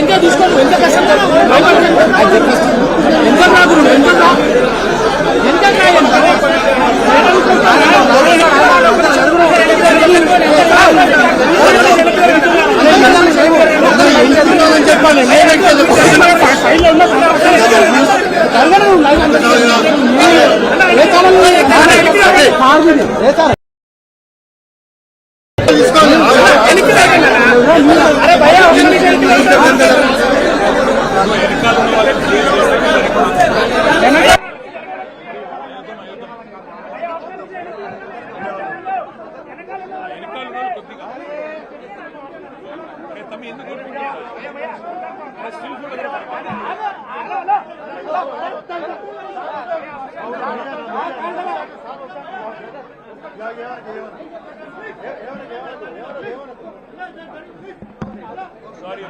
ఎంత తీసుకోండి ఎంత కష్టం ఎంత రాదు ఎంత చెప్పాలి అరే భయ్యా సారీ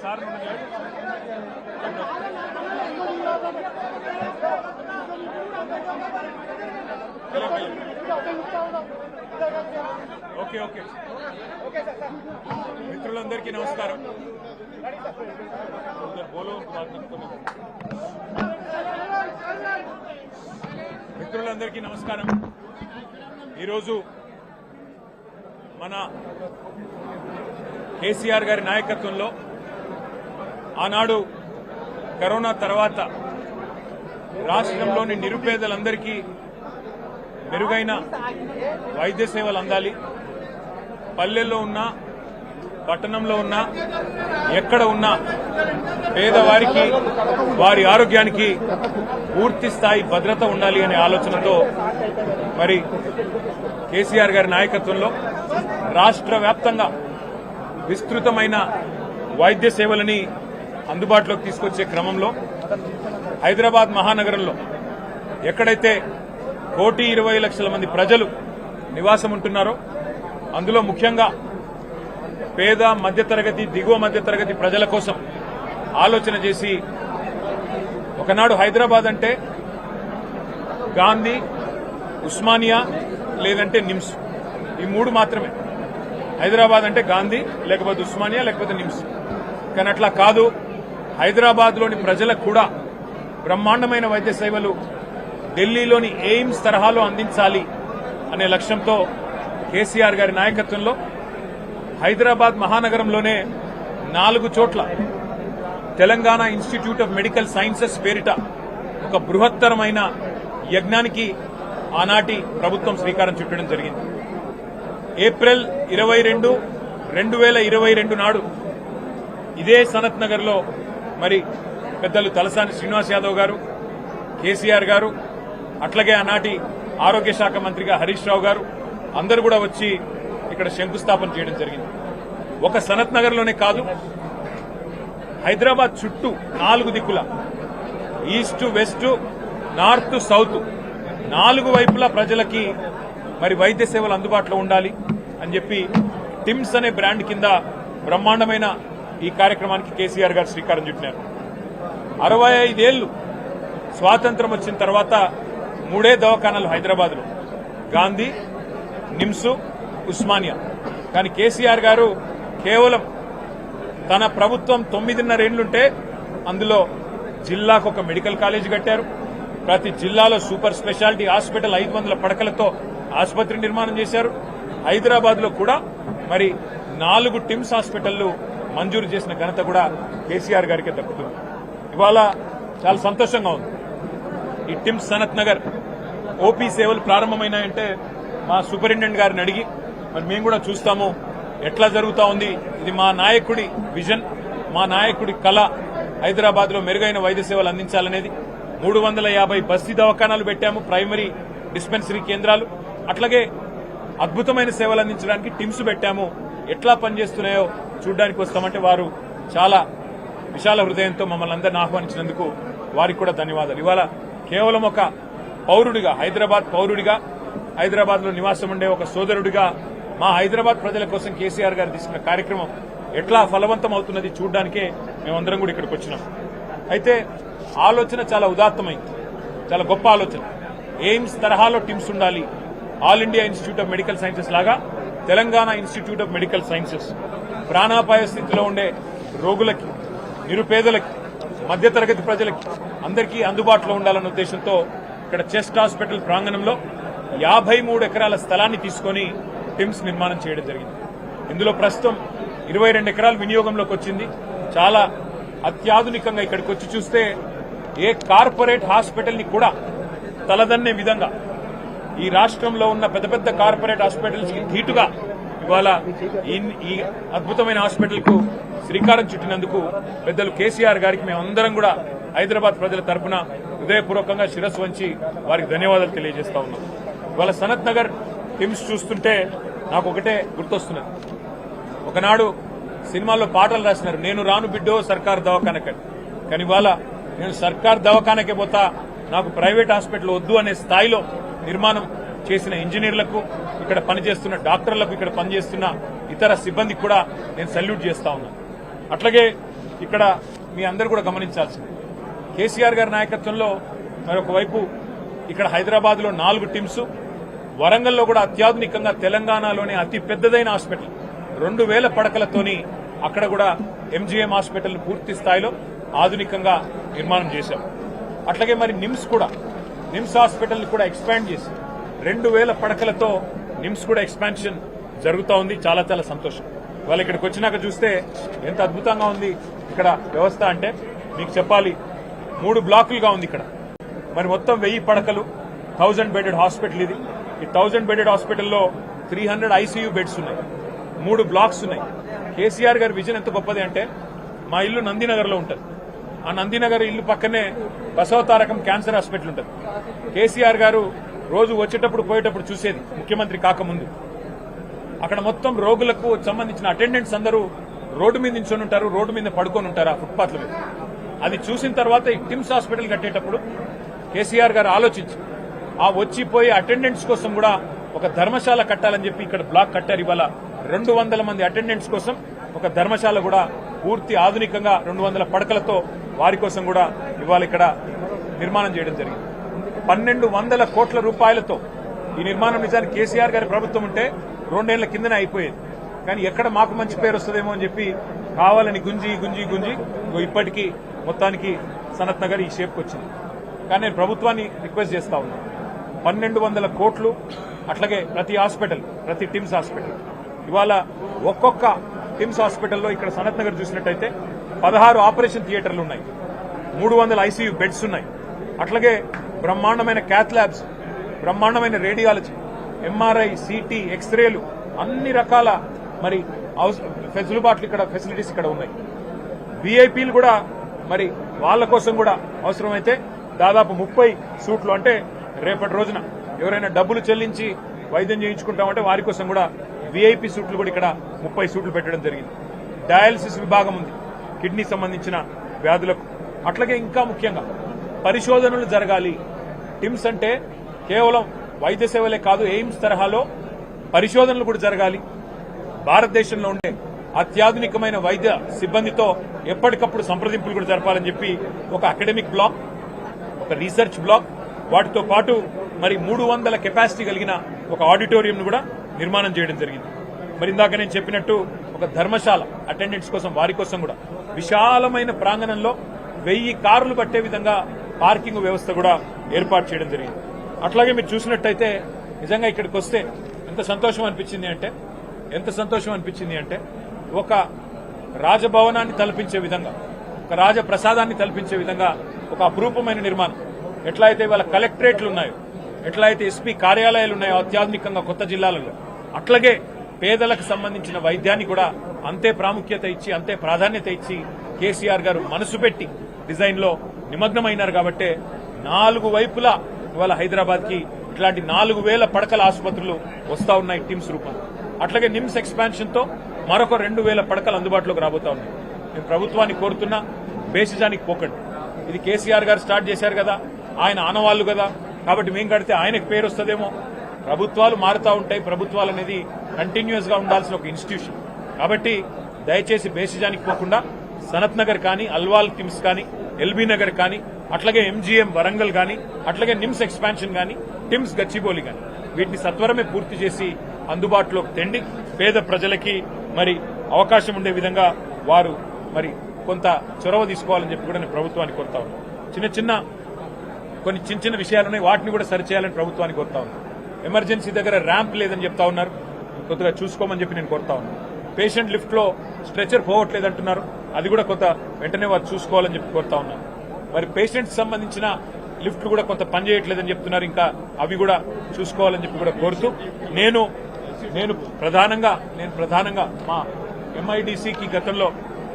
సార్ ఓకే ఓకే మిత్రులందరికీ నమస్కారం. మిత్రులందరికీ నమస్కారం. ఈరోజు మన కేసీఆర్ గారి నాయకత్వంలో ఆనాడు కరోనా తర్వాత రాష్ట్రంలోని నిరుపేదలందరికీ మెరుగైన వైద్య సేవలు అందాలి, పల్లెల్లో ఉన్నా పట్టణంలో ఉన్నా ఎక్కడ ఉన్నా పేదవారికి వారి ఆరోగ్యానికి పూర్తి స్థాయి భద్రత ఉండాలి అనే ఆలోచనతో మరి కేసీఆర్ గారి నాయకత్వంలో రాష్ట్ర వ్యాప్తంగా విస్తృతమైన వైద్య సేవలని అందుబాటులోకి తీసుకొచ్చే క్రమంలో హైదరాబాద్ మహానగరంలో ఎక్కడైతే 1,20,00,000 మంది ప్రజలు నివాసం ఉంటున్నారో అందులో ముఖ్యంగా పేద మధ్యతరగతి దిగువ మధ్యతరగతి ప్రజల కోసం ఆలోచన చేసి ఒకనాడు హైదరాబాద్ అంటే గాంధీ, ఉస్మానియా లేదంటే నిమ్స్, ఈ మూడు మాత్రమే. హైదరాబాద్ అంటే గాంధీ లేకపోతే ఉస్మానియా లేకపోతే నిమ్స్. కానీ అట్లా కాదు, హైదరాబాద్లోని ప్రజలకు కూడా బ్రహ్మాండమైన వైద్య సేవలు ఢిల్లీలోని ఎయిమ్స్ తరహాలో అందించాలి అనే లక్ష్యంతో కేసీఆర్ గారి నాయకత్వంలో హైదరాబాద్ మహానగరంలోనే 4 చోట్ల Telangana institute of medical sciences పేరిట ఒక బృహత్తరమైన యజ్ఞానికి ఆనాటి ప్రభుత్వం శ్రీకారం చుట్టడం జరిగింది. ఏప్రిల్ 22, 2022 నాడు ఇదే సనత్ నగర్ లో మరి పెద్దలు తలసాని శ్రీనివాస్ యాదవ్ గారు, కేసీఆర్ గారు, అట్లాగే ఆనాటి ఆరోగ్య శాఖ మంత్రిగా హరీష్ రావు గారు అందరూ కూడా వచ్చి ఇక్కడ శంకుస్థాపన చేయడం జరిగింది. ఒక సనత్ నగర్ లోనే కాదు, హైదరాబాద్ చుట్టూ 4 దిక్కుల ఈస్ట్, వెస్ట్, నార్త్, సౌత్ 4 వైపులా ప్రజలకి మరి వైద్య సేవలు అందుబాటులో ఉండాలి అని చెప్పి టిమ్స్ అనే బ్రాండ్ కింద బ్రహ్మాండమైన ఈ కార్యక్రమానికి కేసీఆర్ గారు శ్రీకారం చుట్టినారు. 65 ఏళ్లు స్వాతంత్రం వచ్చిన తర్వాత 3 దవాఖానాలు హైదరాబాద్లో, గాంధీ, నిమ్స్, ఉస్మానియా. కానీ కేసీఆర్ గారు కేవలం తన ప్రభుత్వం 9.5 ఏళ్లుంటే అందులో జిల్లాకు ఒక మెడికల్ కాలేజీ కట్టారు. ప్రతి జిల్లాలో సూపర్ స్పెషాలిటీ హాస్పిటల్ 500 పడకలతో ఆసుపత్రి నిర్మాణం చేశారు. హైదరాబాద్ లో కూడా మరి 4 టిమ్స్ హాస్పిటళ్లు మంజూరు చేసిన ఘనత కూడా కేసీఆర్ గారికి దక్కుతుంది. ఇవాళ చాలా సంతోషంగా ఉంది. ఈ టిమ్స్ సనత్ నగర్ ఓపీ సేవలు ప్రారంభమైనాయంటే మా సూపరింటెండెంట్ గారిని అడిగి మరి మేము కూడా చూస్తాము ఎట్లా జరుగుతా ఉంది. ఇది మా నాయకుడి విజన్, మా నాయకుడి కళ. హైదరాబాద్ లో మెరుగైన వైద్య సేవలు అందించాలనేది. 350 బస్తీ దవాఖానాలు పెట్టాము, ప్రైమరీ డిస్పెన్సరీ కేంద్రాలు. అట్లాగే అద్భుతమైన సేవలు అందించడానికి టిమ్స్ పెట్టాము. ఎట్లా పనిచేస్తున్నాయో చూడడానికి వస్తామంటే వారు చాలా విశాల హృదయంతో మమ్మల్ని అందరిని ఆహ్వానించినందుకు వారికి కూడా ధన్యవాదాలు. ఇవాళ కేవలం ఒక పౌరుడిగా, హైదరాబాద్ పౌరుడిగా, హైదరాబాద్ లో నివాసం ఉండే ఒక సోదరుడిగా మా హైదరాబాద్ ప్రజల కోసం కేసీఆర్ గారు తీసుకున్న కార్యక్రమం ఎట్లా ఫలవంతం అవుతున్నది చూడడానికే మేమందరం కూడా ఇక్కడికి వచ్చినాం. అయితే ఆలోచన చాలా ఉదాత్తమైంది, చాలా గొప్ప ఆలోచన. ఎయిమ్స్ తరహాలో టిమ్స్ ఉండాలి. All India institute of medical sciences లాగా Telangana institute of medical sciences ప్రాణాపాయ స్థితిలో ఉండే రోగులకి, నిరుపేదలకి, మధ్యతరగతి ప్రజలకి అందరికీ అందుబాటులో ఉండాలన్న ఉద్దేశంతో ఇక్కడ చెస్ట్ హాస్పిటల్ ప్రాంగణంలో 53 ఎకరాల స్థలాన్ని తీసుకుని టిమ్స్ నిర్మాణం చేయడం జరిగింది. ఇందులో ప్రస్తుతం 22 ఎకరాలు వినియోగంలోకి వచ్చింది. చాలా అత్యాధునికంగా ఇక్కడికి వచ్చి చూస్తే ఏ కార్పొరేట్ హాస్పిటల్ ని కూడా తలదన్నే విధంగా ఈ రాష్ట్రంలో ఉన్న పెద్ద పెద్ద కార్పొరేట్ హాస్పిటల్స్ కి ధీటుగా ఇవాళ ఈ అద్భుతమైన హాస్పిటల్ కు శ్రీకారం చుట్టినందుకు పెద్దలు కేసీఆర్ గారికి మేమందరం కూడా హైదరాబాద్ ప్రజల తరఫున హృదయపూర్వకంగా శిరస్సు వంచి వారికి ధన్యవాదాలు తెలియజేస్తా ఉన్నాం. ఇవాళ సనత్ నగర్ టిమ్స్ చూస్తుంటే నాకు ఒకటే గుర్తొస్తున్నది. ఒకనాడు సినిమాల్లో పాటలు రాసినారు, నేను రాను బిడ్డో సర్కార్ దవాఖానకని. కానీ ఇవాళ నేను సర్కార్ దవాఖానకే పోతా, నాకు ప్రైవేట్ హాస్పిటల్ వద్దు అనే స్థాయిలో నిర్మాణం చేసిన ఇంజనీర్లకు, ఇక్కడ పనిచేస్తున్న డాక్టర్లకు, ఇక్కడ పనిచేస్తున్న ఇతర సిబ్బందికి కూడా నేను సల్యూట్ చేస్తా ఉన్నాను. అట్లాగే ఇక్కడ మీ అందరూ కూడా గమనించాల్సింది, కేసీఆర్ గారి నాయకత్వంలో మరొక వైపు ఇక్కడ హైదరాబాద్ లో 4 టిమ్స్, వరంగల్లో కూడా అత్యాధునికంగా తెలంగాణలోనే అతి పెద్దదైన హాస్పిటల్ 2000 పడకలతోని అక్కడ కూడా ఎంజీఎం హాస్పిటల్ పూర్తి స్థాయిలో ఆధునికంగా నిర్మాణం చేశాం. అట్లాగే మరి నిమ్స్ హాస్పిటల్ కూడా ఎక్స్పాండ్ చేసి 2000 పడకలతో నిమ్స్ కూడా ఎక్స్పాన్షన్ జరుగుతూ ఉంది. చాలా చాలా సంతోషం. వాళ్ళు ఇక్కడికి వచ్చినాక చూస్తే ఎంత అద్భుతంగా ఉంది ఇక్కడ వ్యవస్థ అంటే మీకు చెప్పాలి. 3 బ్లాకులుగా ఉంది ఇక్కడ. మరి మొత్తం 1000 పడకలు, 1000 బెడెడ్ హాస్పిటల్ ఇది. ఈ 1000 బెడెడ్ హాస్పిటల్లో 300 ఐసీయూ బెడ్స్ ఉన్నాయి, 3 బ్లాక్స్ ఉన్నాయి. కేసీఆర్ గారి విజన్ ఎంత గొప్పది అంటే, మా ఇల్లు నందినగర్ లో ఉంటుంది. ఆ నందినగర్ ఇల్లు పక్కనే బసవతారకం క్యాన్సర్ హాస్పిటల్ ఉంటుంది. కేసీఆర్ గారు రోజు వచ్చేటప్పుడు పోయేటప్పుడు చూసేది, ముఖ్యమంత్రి కాకముందు. అక్కడ మొత్తం రోగులకు సంబంధించిన అటెండెంట్స్ అందరూ రోడ్డు మీద నించొని ఉంటారు, రోడ్డు మీద పడుకొని ఉంటారు ఆ ఫుట్పాత్ల మీద. అది చూసిన తర్వాత ఈ టిమ్స్ హాస్పిటల్ కట్టేటప్పుడు కేసీఆర్ గారు ఆలోచించి ఆ వచ్చిపోయే అటెండెంట్స్ కోసం కూడా ఒక ధర్మశాల కట్టాలని చెప్పి ఇక్కడ బ్లాక్ కట్టారు. ఇవాళ 200 మంది అటెండెంట్స్ కోసం ఒక ధర్మశాల కూడా పూర్తి ఆధునికంగా 200 పడకలతో వారి కోసం కూడా ఇవాళ ఇక్కడ నిర్మాణం చేయడం జరిగింది. 1200 కోట్ల రూపాయలతో ఈ నిర్మాణం నిజానికి కేసీఆర్ గారి ప్రభుత్వం ఉంటే 2 ఏళ్ల కిందనే అయిపోయేది. కానీ ఎక్కడ మాకు మంచి పేరు వస్తుందేమో అని చెప్పి కావాలని గుంజి ఇప్పటికీ మొత్తానికి సనత్ నగర్ ఈ షేప్కి వచ్చింది. కానీ నేను ప్రభుత్వాన్ని రిక్వెస్ట్ చేస్తా ఉన్నాను, 1200 కోట్లు అట్లాగే ప్రతి టిమ్స్ హాస్పిటల్ ఇవాళ ఒక్కొక్క టిమ్స్ హాస్పిటల్లో ఇక్కడ సనత్ నగర్ చూసినట్టయితే 16 ఆపరేషన్ థియేటర్లు ఉన్నాయి, 300 ఐసీయూ బెడ్స్ ఉన్నాయి. అట్లాగే బ్రహ్మాండమైన క్యాత్ ల్యాబ్స్, బ్రహ్మాండమైన రేడియాలజీ, ఎంఆర్ఐ, సిటీ, ఎక్స్రేలు, అన్ని రకాల మరి ఫెసిలిటీస్ ఇక్కడ ఉన్నాయి. వీఐపీలు కూడా మరి వాళ్ళ కోసం కూడా అవసరమైతే దాదాపు 30 సూట్లు, అంటే రేపటి రోజున ఎవరైనా డబ్బులు చెల్లించి వైద్యం చేయించుకుంటామంటే వారి కోసం కూడా వీఐపీ సూట్లు కూడా ఇక్కడ 30 సూట్లు పెట్టడం జరిగింది. డయాలసిస్ విభాగం ఉంది కిడ్నీ సంబంధించిన వ్యాధులకు. అట్లాగే ఇంకా ముఖ్యంగా పరిశోధనలు జరగాలి. టిమ్స్ అంటే కేవలం వైద్య సేవలే కాదు ఎయిమ్స్ తరహాలో పరిశోధనలు కూడా జరగాలి. భారతదేశంలో ఉండే అత్యాధునికమైన వైద్య సిబ్బందితో ఎప్పటికప్పుడు సంప్రదింపులు కూడా జరపాలని చెప్పి ఒక అకాడమిక్ బ్లాక్, ఒక రీసెర్చ్ బ్లాక్, వాటితో పాటు మరి 300 కెపాసిటీ కలిగిన ఒక ఆడిటోరియం కూడా నిర్మాణం చేయడం జరిగింది. మరి ఇందాక నేను చెప్పినట్టు ఒక ధర్మశాల అటెండెంట్స్ కోసం, వారి కోసం కూడా విశాలమైన ప్రాంగణంలో 1000 కార్లు పట్టే విధంగా పార్కింగ్ వ్యవస్థ కూడా ఏర్పాటు చేయడం జరిగింది. అట్లాగే మీరు చూసినట్టయితే నిజంగా ఇక్కడికి వస్తే ఎంత సంతోషం అనిపించింది అంటే ఒక రాజభవనాన్ని తలపించే విధంగా, ఒక రాజప్రసాదాన్ని తలపించే విధంగా ఒక అపురూపమైన నిర్మాణం. ఎట్లా అయితే వాళ్ళ కలెక్టరేట్లు ఉన్నాయో, ఎట్లా అయితే ఎస్పీ కార్యాలయాలు ఉన్నాయో అత్యాధునికంగా కొత్త జిల్లాలలో, అట్లాగే పేదలకు సంబంధించిన వైద్యాన్ని కూడా అంతే ప్రాముఖ్యత ఇచ్చి, అంతే ప్రాధాన్యత ఇచ్చి కేసీఆర్ గారు మనసు పెట్టి డిజైన్ లో నిమగ్నమైనారు. కాబట్టే 4 వైపులా ఇవాళ హైదరాబాద్ కి ఇట్లాంటి 4000 పడకల ఆసుపత్రులు వస్తా ఉన్నాయి టిమ్స్ రూపంలో. అట్లాగే నిమ్స్ ఎక్స్పాన్షన్ తో మరొక 2000 పడకలు అందుబాటులోకి రాబోతా ఉన్నాయి. నేను ప్రభుత్వాన్ని కోరుతున్నా, బేసిజానికి పోకండి. ఇది కేసీఆర్ గారు స్టార్ట్ చేశారు కదా, ఆయన ఆనవాళ్లు కదా, కాబట్టి మేం కడితే ఆయనకు పేరు వస్తుందేమో. ప్రభుత్వాలు మారుతూ ఉంటాయి. ప్రభుత్వాలు అనేది కంటిన్యూస్ గా ఉండాల్సిన ఒక ఇన్స్టిట్యూషన్. కాబట్టి దయచేసి బేసిజానికి పోకుండా సనత్ నగర్ కానీ, అల్వాల్ టిమ్స్ కానీ, ఎల్బీ నగర్ కానీ, అట్లాగే ఎంజీఎం వరంగల్ కానీ, అట్లాగే నిమ్స్ ఎక్స్పాన్షన్ కానీ, టిమ్స్ గచ్చిబౌలి కానీ, వీటిని సత్వరమే పూర్తి చేసి అందుబాటులోకి తెండి పేద ప్రజలకి మరి అవకాశం ఉండే విధంగా వారు మరి కొంత చొరవ తీసుకోవాలని చెప్పి కూడా నేను ప్రభుత్వాన్ని కోరుతా ఉన్నాను. కొన్ని చిన్న విషయాలున్నాయి, వాటిని కూడా సరిచేయాలని ప్రభుత్వాన్ని కోరుతా ఉన్నాను. ఎమర్జెన్సీ దగ్గర ర్యాంప్ లేదని చెప్తా ఉన్నారు, కొద్దిగా చూసుకోమని చెప్పి నేను కోరుతా ఉన్నాను. పేషెంట్ లిఫ్ట్ లో స్ట్రెచర్ పోవట్లేదంటున్నారు, అది కూడా కొంత వెంటనే వారు చూసుకోవాలని చెప్పి కోరుతా ఉన్నాను. మరి పేషెంట్స్ సంబంధించిన లిఫ్ట్లు కూడా కొంత పనిచేయట్లేదని చెప్తున్నారు, ఇంకా అవి కూడా చూసుకోవాలని చెప్పి కూడా కోరుతూ నేను ప్రధానంగా మా ఎంఐడిసికి గతంలో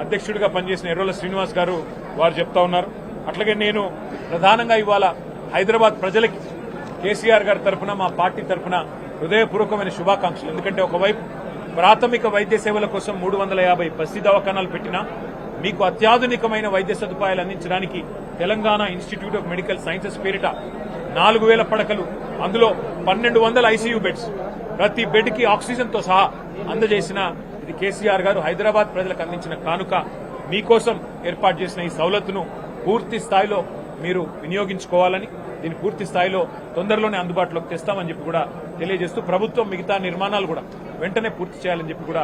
అధ్యక్షుడిగా పనిచేసిన ఎర్రోల శ్రీనివాస్ గారు వారు చెప్తా ఉన్నారు. అట్లాగే నేను ప్రధానంగా ఇవాళ హైదరాబాద్ ప్రజలకి కేసీఆర్ గారి తరఫున, మా పార్టీ తరఫున హృదయపూర్వకమైన శుభాకాంక్షలు. ఎందుకంటే ఒకవైపు ప్రాథమిక వైద్య సేవల కోసం 350 బస్తీ దవాఖానాలు పెట్టినా మీకు అత్యాధునికమైన వైద్య సదుపాయాలు అందించడానికి Telangana institute of medical sciences పేరిట 4000 పడకలు, అందులో 1200 ఐసీయూ బెడ్స్, ప్రతి బెడ్ కి ఆక్సిజన్ తో సహా అందజేసిన ఇది కేసీఆర్ గారు హైదరాబాద్ ప్రజలకు అందించిన కానుక. మీకోసం ఏర్పాటు చేసిన ఈ సౌలతును పూర్తి స్థాయిలో మీరు వినియోగించుకోవాలని, దీన్ని పూర్తి స్థాయిలో తొందరలోనే అందుబాటులోకి తెస్తామని చెప్పి కూడా తెలియజేస్తూ ప్రభుత్వం మిగతా నిర్మాణాలు కూడా వెంటనే పూర్తి చేయాలని చెప్పి కూడా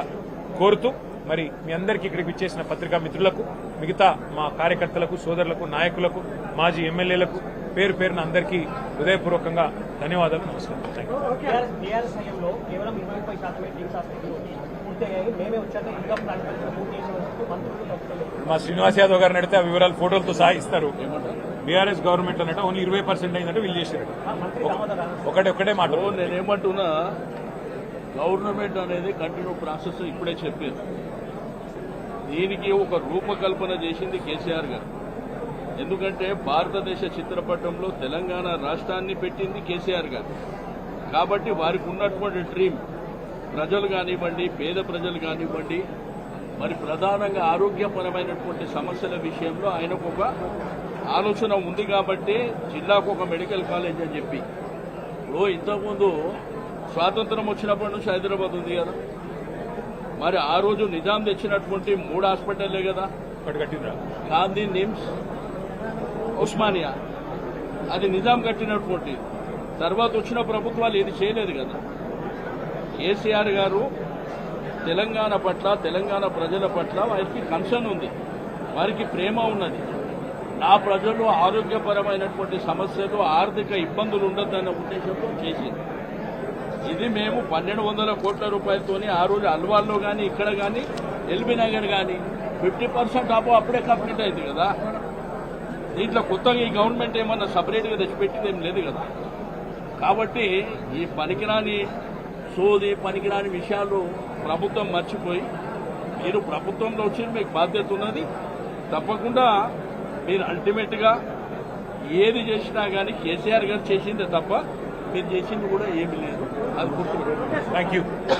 కోరుతూ, మరి మీ అందరికీ ఇక్కడికి విచ్చేసిన పత్రికా మిత్రులకు, మిగతా మా కార్యకర్తలకు, సోదరులకు, నాయకులకు, మాజీ ఎమ్మెల్యేలకు పేరు పేరున అందరికీ హృదయపూర్వకంగా ధన్యవాదాలు, నమస్కారం. మా శ్రీనివాస్ యాదవ్ గారిని అడిగితే ఆ వివరాలు ఫోటోలతో సహా ఇస్తారు. బీఆర్ఎస్ గవర్నమెంట్ అన్నట్టు ఓన్లీ 20% అయిందంటే వీళ్ళు చేశారు. ఒకటే మాట. నేనేమంటున్నా, గవర్నమెంట్ అనేది కంటిన్యూ ప్రాసెస్ ఇప్పుడే చెప్పారు. దీనికి ఒక రూపకల్పన చేసింది కేసీఆర్ గారు. ఎందుకంటే భారతదేశ చిత్రపటంలో తెలంగాణ రాష్ట్రాన్ని పెట్టింది కేసీఆర్ గారు. కాబట్టి వారికి ఉన్నటువంటి డ్రీమ్, ప్రజలు కానివ్వండి, పేద ప్రజలు కానివ్వండి, మరి ప్రధానంగా ఆరోగ్యపరమైనటువంటి సమస్యల విషయంలో ఆయనకు ఒక ఆలోచన ఉంది. కాబట్టి జిల్లాకు ఒక మెడికల్ కాలేజ్ అని చెప్పి, ఇప్పుడు ఇంతకుముందు స్వాతంత్రం వచ్చినప్పటి నుంచి హైదరాబాద్ ఉంది కదా, మరి ఆ రోజు నిజాం తెచ్చినటువంటి 3 హాస్పిటల్లే కదా, గాంధీ, నిమ్స్, ఉస్మానియా, అది నిజాం కట్టినటువంటి. తర్వాత వచ్చిన ప్రభుత్వాలు ఏది చేయలేదు కదా. కేసీఆర్ గారు తెలంగాణ పట్ల, తెలంగాణ ప్రజల పట్ల వారికి కన్సర్న్ ఉంది, వారికి ప్రేమ ఉన్నది. నా ప్రజలు ఆరోగ్యపరమైనటువంటి సమస్యలు, ఆర్థిక ఇబ్బందులు ఉండద్దన్న ఉద్దేశంతో చేసింది. ఇది మేము 1200 కోట్ల రూపాయలతోని ఆ రోజు అల్వాల్లో కానీ, ఇక్కడ కానీ, ఎల్బీ నగర్ కానీ 50% అప్పుడే కంప్లీట్ అయింది కదా. దీంట్లో కొత్తగా ఈ గవర్నమెంట్ ఏమన్నా సపరేట్గా తెచ్చిపెట్టింది ఏం లేదు కదా. కాబట్టి ఈ పనికిరాని పనికిరాని విషయాలు ప్రభుత్వం మర్చిపోయి, మీరు ప్రభుత్వంలో వచ్చి మీకు బాధ్యత ఉన్నది. తప్పకుండా మీరు అల్టిమేట్ గా ఏది చేసినా కానీ కేసీఆర్ గారు చేసిందే తప్ప మీరు చేసింది కూడా ఏమీ లేదు. అది గుర్తుపెట్టుకోండి. Thank you.